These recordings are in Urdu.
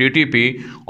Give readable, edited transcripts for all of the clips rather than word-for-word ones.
TTP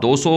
200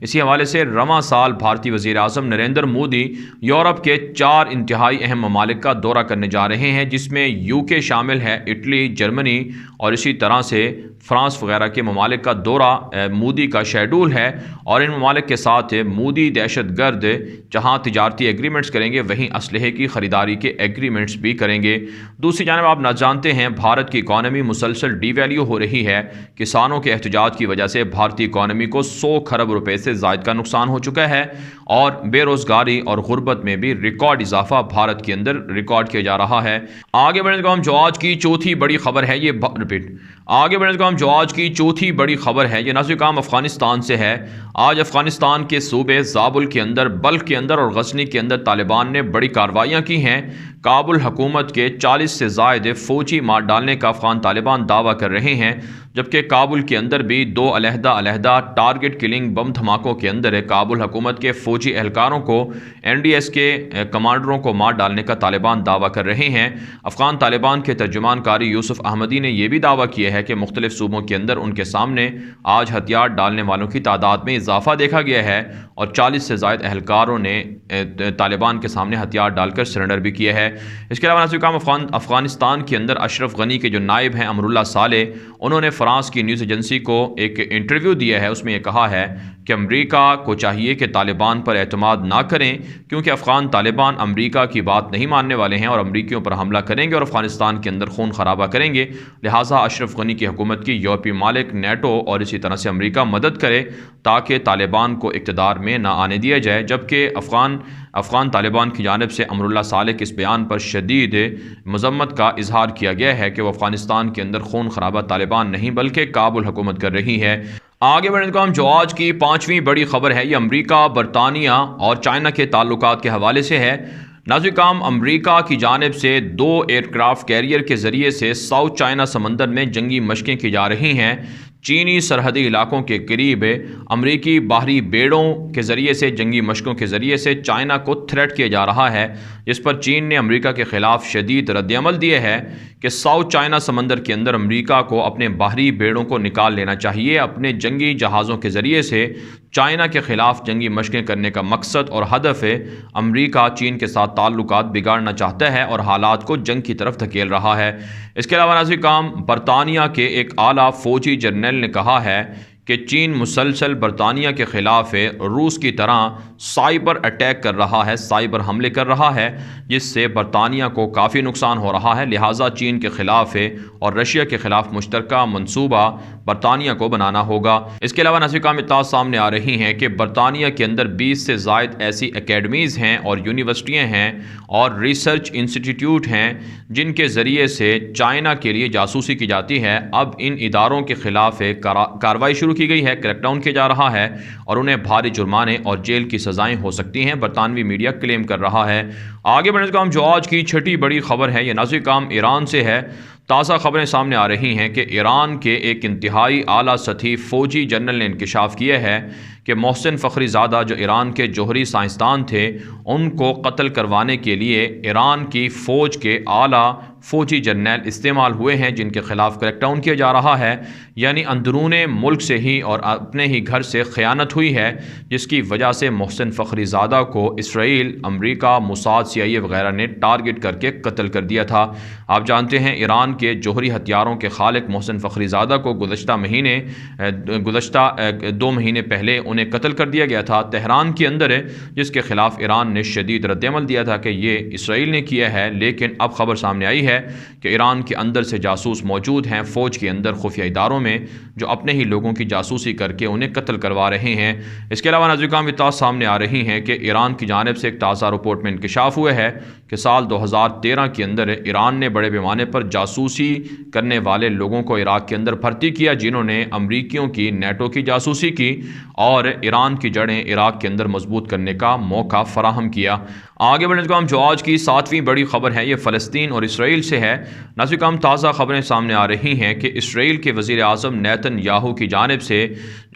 اسی حوالے سے رواں سال بھارتی وزیر اعظم نریندر مودی یورپ کے 4 انتہائی اہم ممالک کا دورہ کرنے جا رہے ہیں، جس میں UK شامل ہے، اٹلی، جرمنی اور اسی طرح سے فرانس وغیرہ کے ممالک کا دورہ مودی کا شیڈول ہے، اور ان ممالک کے ساتھ مودی دہشت گرد جہاں تجارتی ایگریمنٹس کریں گے وہیں اسلحے کی خریداری کے ایگریمنٹس بھی کریں گے۔ دوسری جانب آپ نہ جانتے ہیں بھارت کی اکانومی مسلسل ڈی ویلیو ہو رہی ہے۔ کسانوں کے احتجاج کی وجہ سے بھارتی اکانومی کو 100 کھرب روپے سے زائد کا نقصان ہو چکا ہے، اور بے روزگاری اور غربت میں بھی ریکارڈ اضافہ بھارت کے اندر ریکارڈ کیا جا رہا ہے۔ آگے بڑھنے کو ہم جو آج کی چوتھی بڑی خبر ہے یہ نازل کام افغانستان سے ہے۔ آج افغانستان کے صوبے زابل کے اندر، بلخ کے اندر اور غزنی کے اندر طالبان نے بڑی کارروائیاں کی ہیں۔ کابل حکومت کے 40 سے زائد فوجی مار ڈالنے کا افغان طالبان دعویٰ کر رہے ہیں، جبکہ کابل کے اندر بھی 2 علیحدہ ٹارگٹ کلنگ بم دھماکوں کے اندر کابل حکومت کے فوجی اہلکاروں کو NDS کے کمانڈروں کو مار ڈالنے کا طالبان دعویٰ کر رہے ہیں۔ افغان طالبان کے ترجمان کاری یوسف احمدی نے یہ بھی دعویٰ کیا ہے کہ مختلف صوبوں کے اندر ان کے سامنے آج ہتھیار ڈالنے والوں کی تعداد میں اضافہ دیکھا گیا ہے، اور 40 سے زائد اہلکاروں نے طالبان کے سامنے ہتھیار ڈال کر سرنڈر بھی کیا ہے۔ اس کے علاوہ ناظرین کرام افغانستان کے اندر اشرف غنی کے جو نائب ہیں امر اللہ صالح، انہوں نے فرانس کی نیوز ایجنسی کو ایک انٹرویو دیا ہے، اس میں یہ کہا ہے کہ امریکہ کو چاہیے کہ طالبان پر اعتماد نہ کریں، کیونکہ افغان طالبان امریکہ کی بات نہیں ماننے والے ہیں اور امریکیوں پر حملہ کریں گے اور افغانستان کے اندر خون خرابہ کریں گے، لہٰذا اشرف غنی کی حکومت کی یورپی ممالک، نیٹو اور اسی طرح سے امریکہ مدد کرے تاکہ طالبان کو اقتدار میں نہ آنے دیا جائے۔ جبکہ افغان طالبان کی جانب سے امر اللہ صالح کے اس بیان پر شدید مذمت کا اظہار کیا گیا ہے کہ وہ افغانستان کے اندر خون خرابہ طالبان نہیں بلکہ کابل حکومت کر رہی ہے۔ آگے بڑھنے کو ہم جو آج کی 5ویں بڑی خبر ہے یہ امریکہ، برطانیہ اور چائنا کے تعلقات کے حوالے سے ہے۔ ناظرین کرام، امریکہ کی جانب سے 2 ایئرکرافٹ کیریئر کے ذریعے سے ساؤتھ چائنا سمندر میں جنگی مشقیں کی جا رہی ہیں۔ چینی سرحدی علاقوں کے قریب امریکی باہری بیڑوں کے ذریعے سے جنگی مشقوں کے ذریعے سے چائنا کو تھریٹ کیا جا رہا ہے، جس پر چین نے امریکہ کے خلاف شدید رد عمل دیا ہے کہ ساؤتھ چائنا سمندر کے اندر امریکہ کو اپنے باہری بیڑوں کو نکال لینا چاہیے۔ اپنے جنگی جہازوں کے ذریعے سے چائنا کے خلاف جنگی مشقیں کرنے کا مقصد اور ہدف ہے امریکہ چین کے ساتھ تعلقات بگاڑنا چاہتا ہے اور حالات کو جنگ کی طرف دھکیل رہا ہے۔ اس کے علاوہ ناظرین کرام، برطانیہ کے ایک اعلیٰ فوجی جرنیل نے کہا ہے کہ چین مسلسل برطانیہ کے خلاف روس کی طرح سائبر اٹیک کر رہا ہے، سائبر حملے کر رہا ہے، جس سے برطانیہ کو کافی نقصان ہو رہا ہے، لہٰذا چین کے خلاف اور رشیا کے خلاف مشترکہ منصوبہ برطانیہ کو بنانا ہوگا۔ اس کے علاوہ ناظرین کرام، اطلاعات سامنے آ رہی ہیں کہ برطانیہ کے اندر 20 سے زائد ایسی اکیڈمیز ہیں اور یونیورسٹیاں ہیں اور ریسرچ انسٹیٹیوٹ ہیں جن کے ذریعے سے چائنا کے لیے جاسوسی کی جاتی ہے۔ اب ان اداروں کے خلاف کارروائی شروع کی گئی ہے، کریک ڈاؤن کیا جا رہا ہے اور انہیں بھاری جرمانے اور جیل کی سزائیں ہو سکتی ہیں، برطانوی میڈیا کلیم کر رہا ہے۔ آگے بڑھنے کا ہم جو آج کی 6ٹھی بڑی خبر ہے یہ ناظرین کرام ایران سے ہے۔ تازہ خبریں سامنے آ رہی ہیں کہ ایران کے ایک انتہائی اعلیٰ سطحی فوجی جنرل نے انکشاف کیا ہے کہ محسن فخری زادہ جو ایران کے جوہری سائنسدان تھے، ان کو قتل کروانے کے لیے ایران کی فوج کے اعلیٰ فوجی جرنیل استعمال ہوئے ہیں، جن کے خلاف کریک ڈاؤن کیا جا رہا ہے، یعنی اندرون ملک سے ہی اور اپنے ہی گھر سے خیانت ہوئی ہے، جس کی وجہ سے محسن فخری زادہ کو اسرائیل، امریکہ، موساد، CIA وغیرہ نے ٹارگٹ کر کے قتل کر دیا تھا۔ آپ جانتے ہیں ایران کے جوہری ہتھیاروں کے خالق محسن فخری زادہ کو گزشتہ 2 مہینے پہلے انہیں قتل کر دیا گیا تھا تہران کے اندر، جس کے خلاف ایران نے شدید رد عمل دیا تھا کہ یہ اسرائیل نے کیا ہے، لیکن اب خبر سامنے آئی ہے کہ ایران کے اندر سے جاسوس موجود ہیں فوج کے اندر خفیہ اداروں میں، جو اپنے ہی لوگوں کی جاسوسی کر کے انہیں قتل کروا رہے ہیں۔ اس کے علاوہ ناظرین کرام، اطلاعات سامنے آ رہی ہیں کہ ایران کی جانب سے ایک تازہ رپورٹ میں انکشاف ہوا ہے کہ سال 2013 کے اندر ایران نے بڑے پیمانے پر جاسوسی کرنے والے لوگوں کو عراق کے اندر بھرتی کیا، جنہوں نے امریکیوں کی، نیٹو کی جاسوسی کی اور اور ایران کی جڑیں عراق کے اندر مضبوط کرنے کا موقع فراہم کیا۔ آگے بڑھنے کا جو آج کی 7ویں بڑی خبر ہے یہ فلسطین اور اسرائیل سے ہے۔ ناظرین کرام، تازہ خبریں سامنے آ رہی ہیں کہ اسرائیل کے وزیر اعظم نیتن یاہو کی جانب سے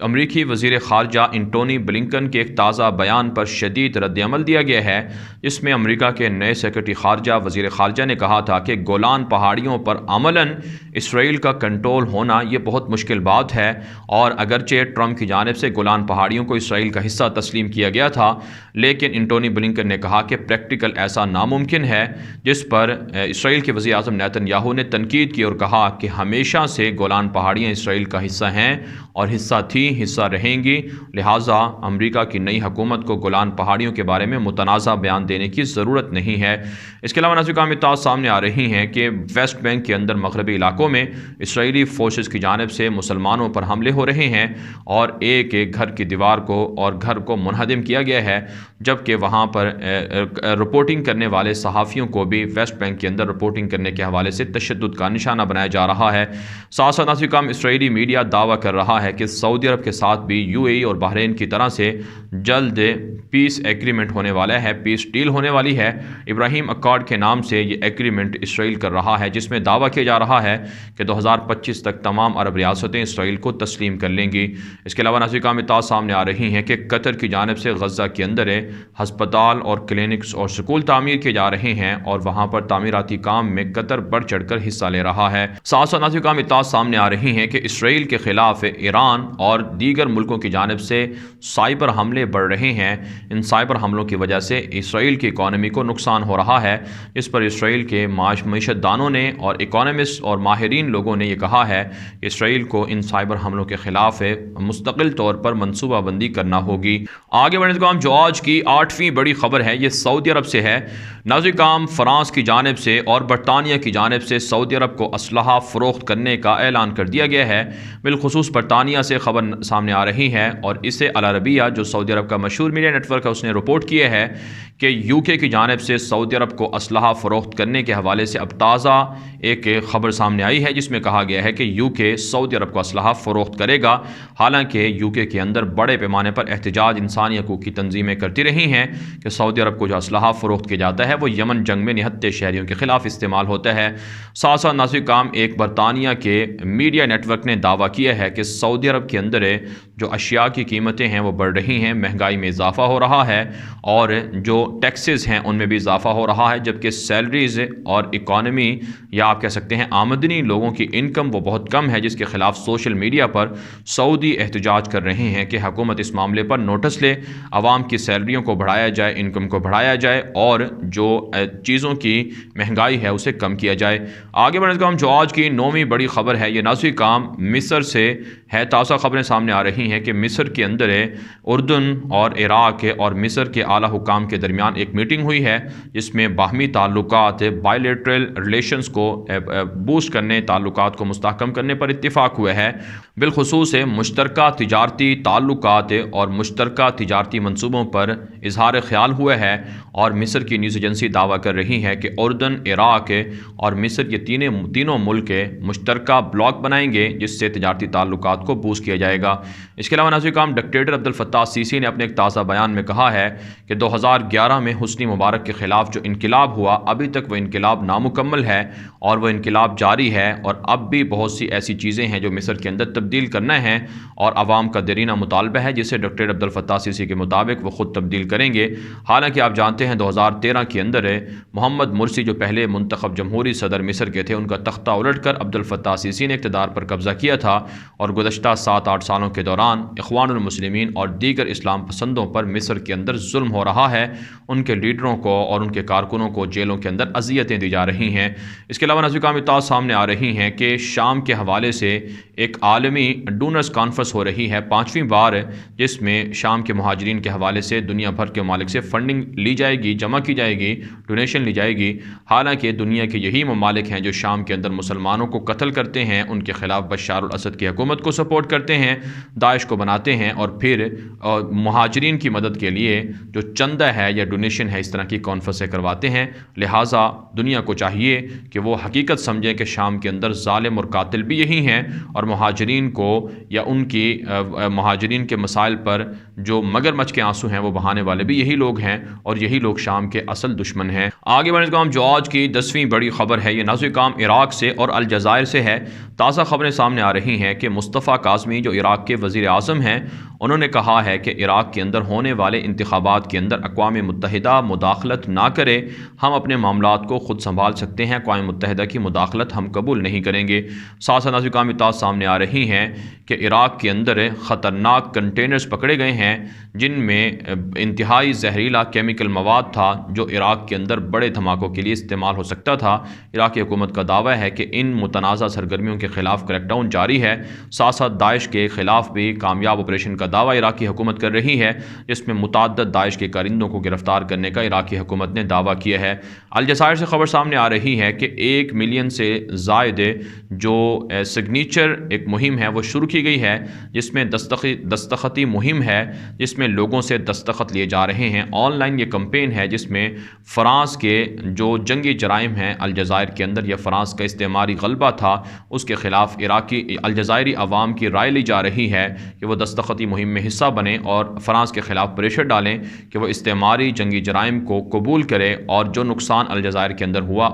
امریکی وزیر خارجہ انٹونی بلنکن کے ایک تازہ بیان پر شدید رد عمل دیا گیا ہے، جس میں امریکہ کے نئے سیکرٹری خارجہ وزیر خارجہ نے کہا تھا کہ گولان پہاڑیوں پر عملاً اسرائیل کا کنٹرول ہونا یہ بہت مشکل بات ہے، اور اگرچہ ٹرمپ کی جانب سے گولان پہاڑیوں کو اسرائیل کا حصہ تسلیم کیا گیا تھا، لیکن انٹونی بلنکن نے کہا کہ پریکٹیکل ایسا ناممکن ہے، جس پر اسرائیل کے وزیر اعظم نیتن یاہو نے تنقید کی اور کہا کہ ہمیشہ سے گولان پہاڑیاں اسرائیل کا حصہ ہیں اور حصہ تھیں، حصہ رہیں گی، لہٰذا امریکہ کی نئی حکومت کو گولان پہاڑیوں کے بارے میں متنازع بیان دینے کی ضرورت نہیں ہے۔ اس کے علاوہ ناظرین کرام، اطلاعات سامنے آ رہی ہیں کہ ویسٹ بینک کے اندر مغربی علاقوں میں اسرائیلی فورسز کی جانب سے مسلمانوں پر حملے ہو رہے ہیں اور ایک گھر کی دیوار کو اور گھر کو منہدم کیا گیا ہے، جبکہ وہاں پر رپورٹنگ کرنے والے صحافیوں کو بھی ویسٹ بینک کے اندر رپورٹنگ کرنے کے حوالے سے تشدد کا نشانہ بنایا جا رہا ہے۔ ساتھ ساتھ ناظرین کرام، اسرائیلی میڈیا دعویٰ کر رہا ہے کہ سعودی عرب کے ساتھ بھی UAE اور بحرین کی طرح سے جلد پیس ایگریمنٹ ہونے والا ہے، پیس ڈیل ہونے والی ہے۔ ابراہیم اکارڈ کے نام سے یہ ایگریمنٹ اسرائیل کر رہا ہے، جس میں دعویٰ کیا جا رہا ہے کہ 2025 تک تمام عرب ریاستیں اسرائیل کو تسلیم کر لیں گی۔ اس کے علاوہ ناظرین کرام، اطلاعات سامنے آ رہی ہیں کہ قطر کی جانب سے غزہ کے اندر ہسپتال اور کلینکس اور سکول تعمیر کیے جا رہے ہیں اور وہاں پر تعمیراتی کام میں قطر بڑھ چڑھ کر حصہ لے رہا ہے۔ ساتھ ساتھ ناظرین کرام، اطلاعات سامنے آ رہی ہیں کہ اسرائیل کے خلاف ایران اور دیگر ملکوں کی جانب سے سائبر حملے بڑھ رہے ہیں۔ ان سائبر حملوں کی وجہ سے اسرائیل کی اکانومی کو نقصان ہو رہا ہے۔ اس پر اسرائیل کے معیشت دانوں نے اور اکانومسٹ اور ماہرین لوگوں نے یہ کہا ہے کہ اسرائیل کو ان سائبر حملوں کے خلاف مستقل طور پر منصوبہ بندی کرنا ہوگی۔ آگے بڑھنے کا جو آج کی 8ویں بڑی خبر ہے یہ سعودی عرب سے ہے۔ ناظرین کرام، فرانس کی جانب سے اور برطانیہ کی جانب سے سعودی عرب کو اسلحہ فروخت کرنے کا اعلان کر دیا گیا ہے۔ بالخصوص برطانیہ سے خبر سامنے آ رہی ہے اور اسے العربیہ جو سعودی عرب کا مشہور میڈیا نیٹ ورک ہے اس نے رپورٹ کیا ہے کہ UK کی جانب سے سعودی عرب کو اسلحہ فروخت کرنے کے حوالے سے اب تازہ ایک خبر سامنے آئی ہے، جس میں کہا گیا ہے کہ UK سعودی عرب کو اسلحہ فروخت کرے گا۔ حالانکہ UK کے اندر بڑے پیمانے پر احتجاج انسانی حقوق کی تنظیمیں کرتی رہی ہیں کہ سعودی عرب کو جو اسلحہ فروخت کیا جاتا ہے وہ یمن جنگ میں نہتے شہریوں کے خلاف استعمال ہوتا ہے۔ ساتھ ساتھ ناظرین کرام، ایک برطانیہ کے میڈیا نیٹ ورک نے دعویٰ کیا ہے کہ سعودی عرب کے اندر جو اشیاء کی قیمتیں ہیں وہ بڑھ رہی ہیں، مہنگائی میں اضافہ ہو رہا ہے اور جو ٹیکسز ہیں ان میں بھی اضافہ ہو رہا ہے، جبکہ سیلریز اور اکانومی یا آپ کہہ سکتے ہیں آمدنی لوگوں کی انکم وہ بہت کم ہے، جس کے خلاف سوشل میڈیا پر سعودی احتجاج کر رہے ہیں کہ حکومت اس معاملے پر نوٹس لے، عوام کی سیلریوں کو بڑھایا جائے، انکم کو بڑھایا جائے اور جو چیزوں کی مہنگائی ہے اسے کم کیا جائے۔ آگے بڑھنے کا جو آج کی 9ویں بڑی خبر ہے یہ ناظرین کرام مصر سے ہے۔ تازہ خبریں سامنے آ رہی ہیں کہ مصر کے اندر اردن اور عراق اور مصر کے اعلیٰ حکام کے درمیان ایک میٹنگ ہوئی ہے، جس میں باہمی تعلقات بائیلیٹرل ریلیشنز کو بوسٹ کرنے، تعلقات کو مستحکم کرنے پر اتفاق ہوا ہے۔ بالخصوص مشترکہ تجارتی تعلقات اور مشترکہ تجارتی منصوبوں پر اظہار خیال ہوا ہے، اور مصر کی نیوز ایجنسی دعویٰ کر رہی ہے کہ اردن، عراق اور مصر یہ تینوں ملک مشترکہ بلاک بنائیں گے، جس سے تجارتی تعلقات کو بوسٹ کیا جائے گا۔ اس کے علاوہ ناظرین کرام، ڈکٹیٹر عبد الفتاح السیسی نے اپنے ایک تازہ بیان میں کہا ہے کہ 2011 میں حسنی مبارک کے خلاف جو انقلاب ہوا ابھی تک وہ انقلاب نامکمل ہے اور وہ انقلاب جاری ہے، اور اب بھی بہت سی ایسی چیزیں ہیں جو مصر کے اندر تبدیل کرنا ہے اور عوام کا دیرینہ مطالبہ ہے، جسے ڈکٹیٹر عبد الفتاح السیسی کے مطابق وہ خود تبدیل کریں گے۔ حالانکہ آپ جانتے ہیں 2013 کے اندر محمد مرسی جو پہلے منتخب جمہوری صدر مصر کے تھے، ان کا تختہ الٹ کر عبد الفتاح السیسی نے اقتدار پر قبضہ کیا تھا، اور گزشتہ 7-8 سالوں کے دوران اخوان المسلمین اور دیگر اسلام پسندوں پر مصر کے اندر ظلم ہو رہا ہے، ان کے لیڈروں کو اور ان کے کارکنوں کو جیلوں کے اندر اذیتیں دی جا رہی ہیں۔ اس کے علاوہ ناظرین کرام، اطلاعات سامنے آ رہی ہیں کہ شام کے حوالے سے ایک عالمی ڈونرز کانفرنس ہو رہی ہے 5ویں بار، جس میں شام کے مہاجرین کے حوالے سے دنیا بھر کے ممالک سے فنڈنگ لی جائے گی، جمع کی جائے گی، ڈونیشن لی جائے گی۔ حالانکہ دنیا کے یہی ممالک ہیں جو شام کے اندر مسلمانوں کو قتل کرتے ہیں، ان کے خلاف بشار الاسد کی حکومت کو سپورٹ کرتے ہیں، داعش کو بناتے ہیں، اور پھر مہاجرین کی مدد کے لیے جو چندہ ہے یا ڈونیشن ہے اس طرح کی کانفرنسیں کرواتے ہیں۔ لہٰذا دنیا کو چاہیے کہ وہ حقیقت سمجھیں کہ شام کے اندر ظالم اور قاتل بھی یہی ہیں، اور مہاجرین مہاجرین کو یا ان کی مہاجرین کے مسائل پر جو مگرمچھ کے آنسو ہیں وہ بہانے والے بھی یہی لوگ ہیں، اور یہی لوگ شام کے اصل دشمن ہیں۔ آگے بڑھنے کا جو آج کی 10ویں بڑی خبر ہے، یہ نازل کام عراق سے اور الجزائر سے ہے۔ تازہ خبریں سامنے آ رہی ہیں کہ مصطفیٰ کاظمی جو عراق کے وزیر اعظم ہیں، انہوں نے کہا ہے کہ عراق کے اندر ہونے والے انتخابات کے اندر اقوام متحدہ مداخلت نہ کرے، ہم اپنے معاملات کو خود سنبھال سکتے ہیں، اقوام متحدہ کی مداخلت ہم قبول نہیں کریں گے۔ ساتھ ساتھ نازل کام اطلاعات سامنے آ رہی ہیں کہ عراق کے اندر خطرناک کنٹینرز پکڑے گئے ہیں جن میں انتہائی زہریلا کیمیکل مواد تھا جو عراق کے اندر بڑے دھماکوں کے لیے استعمال ہو سکتا تھا۔ عراقی حکومت کا دعویٰ ہے کہ ان متنازع سرگرمیوں کے خلاف کریک ڈاؤن جاری ہے۔ ساتھ ساتھ داعش کے خلاف بھی کامیاب آپریشن کا دعویٰ عراقی حکومت کر رہی ہے، جس میں متعدد داعش کے کارندوں کو گرفتار کرنے کا عراقی حکومت نے دعویٰ کیا ہے۔ الجزائر سے خبر سامنے آ رہی ہے کہ 1 ملین سے زائد جو سگنیچر ایک مہم ہے وہ شروع کی گئی ہے، جس میں دستخطی مہم ہے، جس میں لوگوں سے دستخط لیے جا رہے ہیں۔ آن لائن یہ کمپین ہے جس میں فرانس کے جو جنگی جرائم ہیں الجزائر کے اندر یا فرانس کا استعماری غلبہ تھا، اس کے خلاف الجزائری عوام کی رائے لی جا رہی ہے کہ وہ دستخطی مہم میں حصہ بنیں اور فرانس کے خلاف پریشر ڈالیں کہ وہ استعماری جنگی جرائم کو قبول کرے، اور جو نقصان الجزائر کے اندر ہوا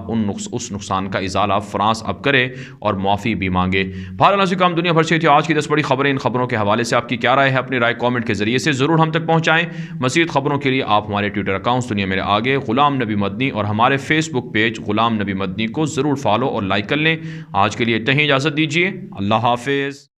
اس نقصان کا ازالہ فرانس اب کرے اور معافی بھی مانگے۔ بہرحال ناظرین کام دنیا بھر سے تھی آج کی 10 بڑی خبریں۔ ان خبروں کے حوالے سے آپ کی کیا رائے ہے؟ اپنی رائے کامنٹ کے ذریعے سے ضرور ہم تک پہنچائیں۔ مزید خبروں کے لیے آپ ہمارے ٹویٹر اکاؤنٹس دنیا میرے آگے، غلام نبی مدنی، اور ہمارے فیس بک پیج غلام نبی مدنی کو ضرور فالو اور لائک کر لیں۔ آج کے لیے اتنا ہی، اجازت دیجیے، اللہ حافظ۔